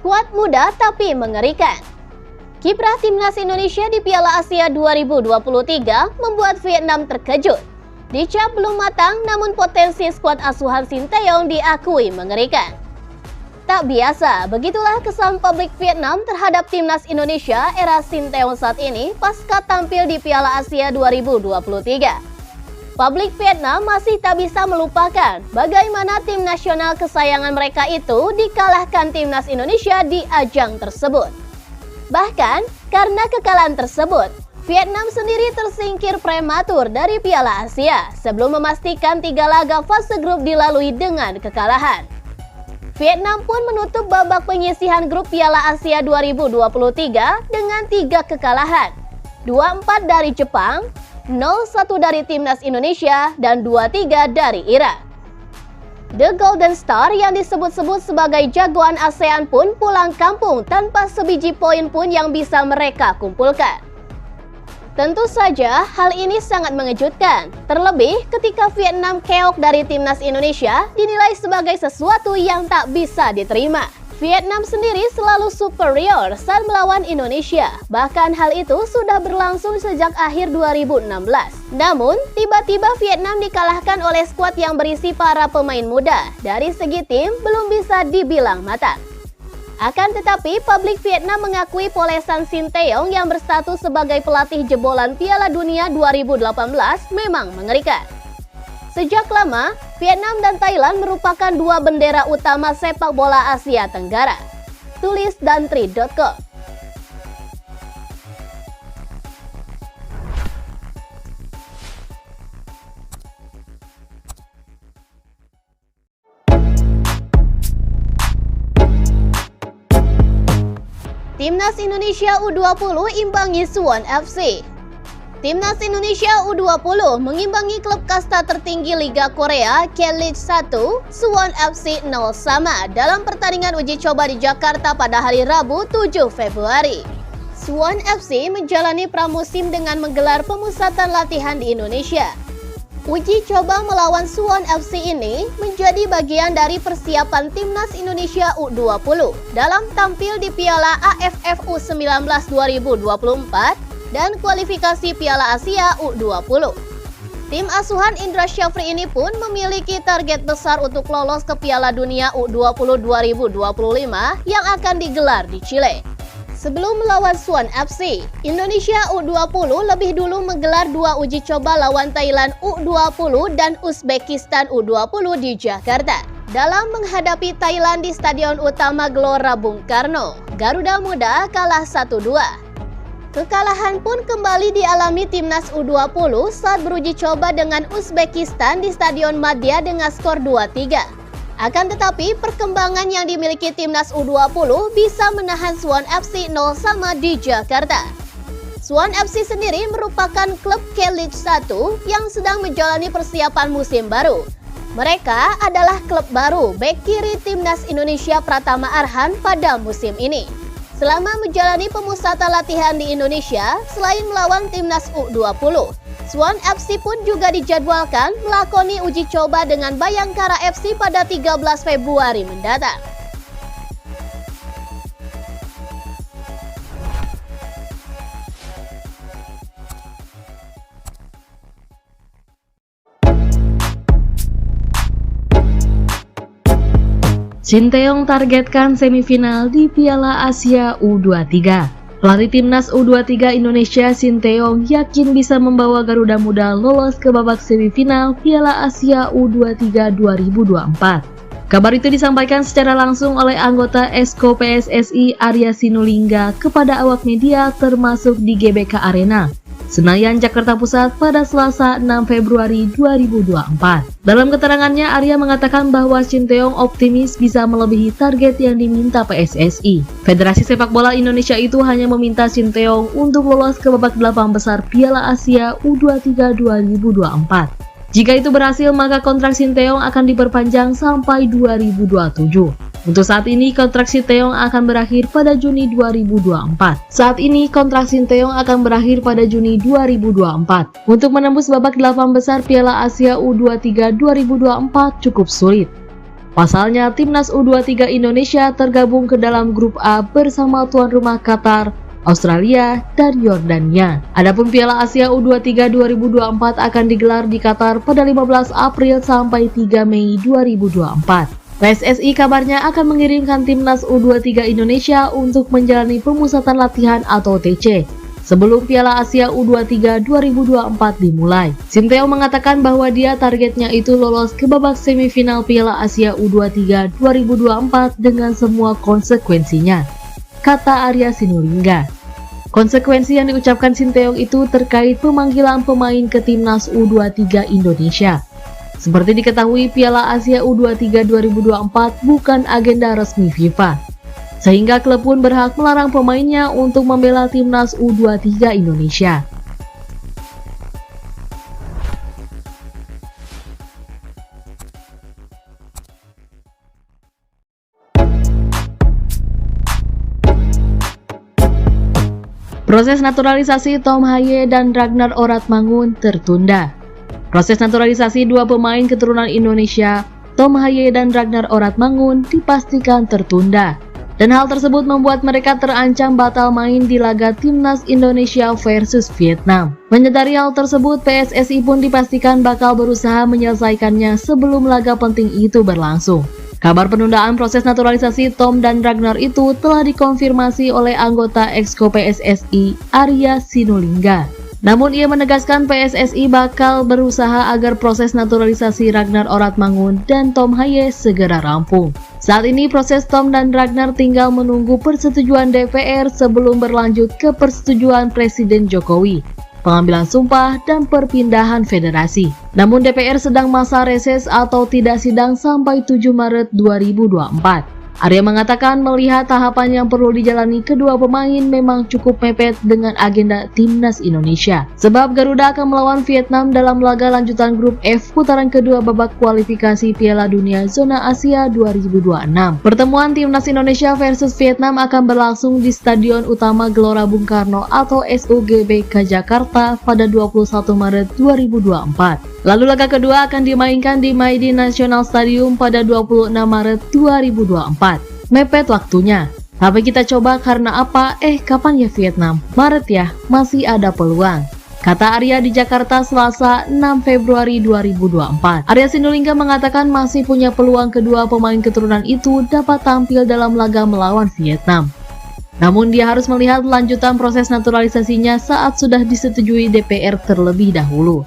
Skuad muda tapi mengerikan. Kiprah timnas Indonesia di Piala Asia 2023 membuat Vietnam terkejut. Dicap belum matang, namun potensi skuad asuhan Sinteyong diakui mengerikan. Tak biasa, begitulah kesan publik Vietnam terhadap timnas Indonesia era Sinteyong saat ini pasca tampil di Piala Asia 2023. Publik Vietnam masih tak bisa melupakan bagaimana tim nasional kesayangan mereka itu dikalahkan timnas Indonesia di ajang tersebut. Bahkan, karena kekalahan tersebut, Vietnam sendiri tersingkir prematur dari Piala Asia sebelum memastikan 3 laga fase grup dilalui dengan kekalahan. Vietnam pun menutup babak penyisihan grup Piala Asia 2023 dengan 3 kekalahan, 2-4 dari Jepang, 0-1 dari timnas Indonesia, dan 2-3 dari Irak. The Golden Star yang disebut-sebut sebagai jagoan ASEAN pun pulang kampung tanpa sebiji poin pun yang bisa mereka kumpulkan. Tentu saja hal ini sangat mengejutkan, terlebih ketika Vietnam keok dari timnas Indonesia dinilai sebagai sesuatu yang tak bisa diterima. Vietnam sendiri selalu superior saat melawan Indonesia, bahkan hal itu sudah berlangsung sejak akhir 2016. Namun, tiba-tiba Vietnam dikalahkan oleh skuad yang berisi para pemain muda. Dari segi tim, belum bisa dibilang matang. Akan tetapi, publik Vietnam mengakui polesan Sinteyong yang berstatus sebagai pelatih jebolan Piala Dunia 2018 memang mengerikan. Sejak lama, Vietnam dan Thailand merupakan 2 bendera utama sepak bola Asia Tenggara. Tulis dantri.com. Timnas Indonesia U20 imbangi Suwon FC. Timnas Indonesia U20 mengimbangi klub kasta tertinggi Liga Korea K-League 1 Suwon FC 0-0 dalam pertandingan uji coba di Jakarta pada hari Rabu 7 Februari. Suwon FC menjalani pramusim dengan menggelar pemusatan latihan di Indonesia. Uji coba melawan Suwon FC ini menjadi bagian dari persiapan Timnas Indonesia U20 dalam tampil di Piala AFF U19 2024 dan kualifikasi Piala Asia U20. Tim asuhan Indra Syafri ini pun memiliki target besar untuk lolos ke Piala Dunia U20 2025 yang akan digelar di Chile. Sebelum melawan Suwon FC, Indonesia U20 lebih dulu menggelar 2 uji coba lawan Thailand U20 dan Uzbekistan U20 di Jakarta. Dalam menghadapi Thailand di Stadion Utama Gelora Bung Karno, Garuda Muda kalah 1-2. Kekalahan pun kembali dialami timnas U20 saat beruji coba dengan Uzbekistan di Stadion Madia dengan skor 2-3. Akan tetapi, perkembangan yang dimiliki timnas U20 bisa menahan Suwon FC 0-0 di Jakarta. Suwon FC sendiri merupakan klub K-League 1 yang sedang menjalani persiapan musim baru. Mereka adalah klub baru bek kiri timnas Indonesia Pratama Arhan pada musim ini. Selama menjalani pemusatan latihan di Indonesia, selain melawan timnas U20, Suwon FC pun juga dijadwalkan melakoni uji coba dengan Bayangkara FC pada 13 Februari mendatang. Sinteyong targetkan semifinal di Piala Asia U23. Pelatih timnas U23 Indonesia Sinteyong yakin bisa membawa Garuda Muda lolos ke babak semifinal Piala Asia U23 2024. Kabar itu disampaikan secara langsung oleh anggota Esko PSSI Arya Sinulinga kepada awak media termasuk di GBK Arena, Senayan, Jakarta Pusat pada Selasa 6 Februari 2024. Dalam keterangannya, Arya mengatakan bahwa Sinteyong optimis bisa melebihi target yang diminta PSSI. Federasi Sepak Bola Indonesia itu hanya meminta Sinteyong untuk lolos ke babak 8 besar Piala Asia U23 2024. Jika itu berhasil, maka kontrak Sinteyong akan diperpanjang sampai 2027. Untuk saat ini, kontrak Sinteyong akan berakhir pada Juni 2024. Untuk menembus babak 8 besar Piala Asia U23 2024 cukup sulit. Pasalnya, Timnas U23 Indonesia tergabung ke dalam grup A bersama tuan rumah Qatar, Australia, dan Yordania. Adapun Piala Asia U23 2024 akan digelar di Qatar pada 15 April sampai 3 Mei 2024. PSSI kabarnya akan mengirimkan Timnas U23 Indonesia untuk menjalani pemusatan latihan atau TC sebelum Piala Asia U23 2024 dimulai. Sinteyong mengatakan bahwa dia targetnya itu lolos ke babak semifinal Piala Asia U23 2024 dengan semua konsekuensinya, kata Arya Sinulinga. Konsekuensi yang diucapkan Sinteyong itu terkait pemanggilan pemain ke Timnas U23 Indonesia. Seperti diketahui, Piala Asia U23 2024 bukan agenda resmi FIFA, sehingga klub pun berhak melarang pemainnya untuk membela Timnas U23 Indonesia. Proses naturalisasi Tom Haye dan Ragnar Oratmangun tertunda. Proses naturalisasi dua pemain keturunan Indonesia, Tom Haye dan Ragnar Oratmangun, dipastikan tertunda. Dan hal tersebut membuat mereka terancam batal main di laga Timnas Indonesia versus Vietnam. Menyadari hal tersebut, PSSI pun dipastikan bakal berusaha menyelesaikannya sebelum laga penting itu berlangsung. Kabar penundaan proses naturalisasi Tom dan Ragnar itu telah dikonfirmasi oleh anggota Exco PSSI Arya Sinulinga. Namun ia menegaskan PSSI bakal berusaha agar proses naturalisasi Ragnar Oratmangun dan Tom Haye segera rampung. Saat ini proses Tom dan Ragnar tinggal menunggu persetujuan DPR sebelum berlanjut ke persetujuan Presiden Jokowi, pengambilan sumpah, dan perpindahan federasi. Namun DPR sedang masa reses atau tidak sidang sampai 7 Maret 2024. Arya mengatakan melihat tahapan yang perlu dijalani kedua pemain memang cukup mepet dengan agenda Timnas Indonesia. Sebab Garuda akan melawan Vietnam dalam laga lanjutan grup F putaran kedua babak kualifikasi Piala Dunia Zona Asia 2026. Pertemuan Timnas Indonesia versus Vietnam akan berlangsung di Stadion Utama Gelora Bung Karno atau SUGBK Jakarta pada 21 Maret 2024. Lalu laga kedua akan dimainkan di Maidin National Stadium pada 26 Maret 2024. Mepet waktunya, tapi kita coba karena apa? Kapan ya Vietnam? Maret ya, masih ada peluang, kata Arya di Jakarta Selasa 6 Februari 2024. Arya Sinulinga mengatakan masih punya peluang kedua pemain keturunan itu dapat tampil dalam laga melawan Vietnam. Namun dia harus melihat lanjutan proses naturalisasinya saat sudah disetujui DPR terlebih dahulu.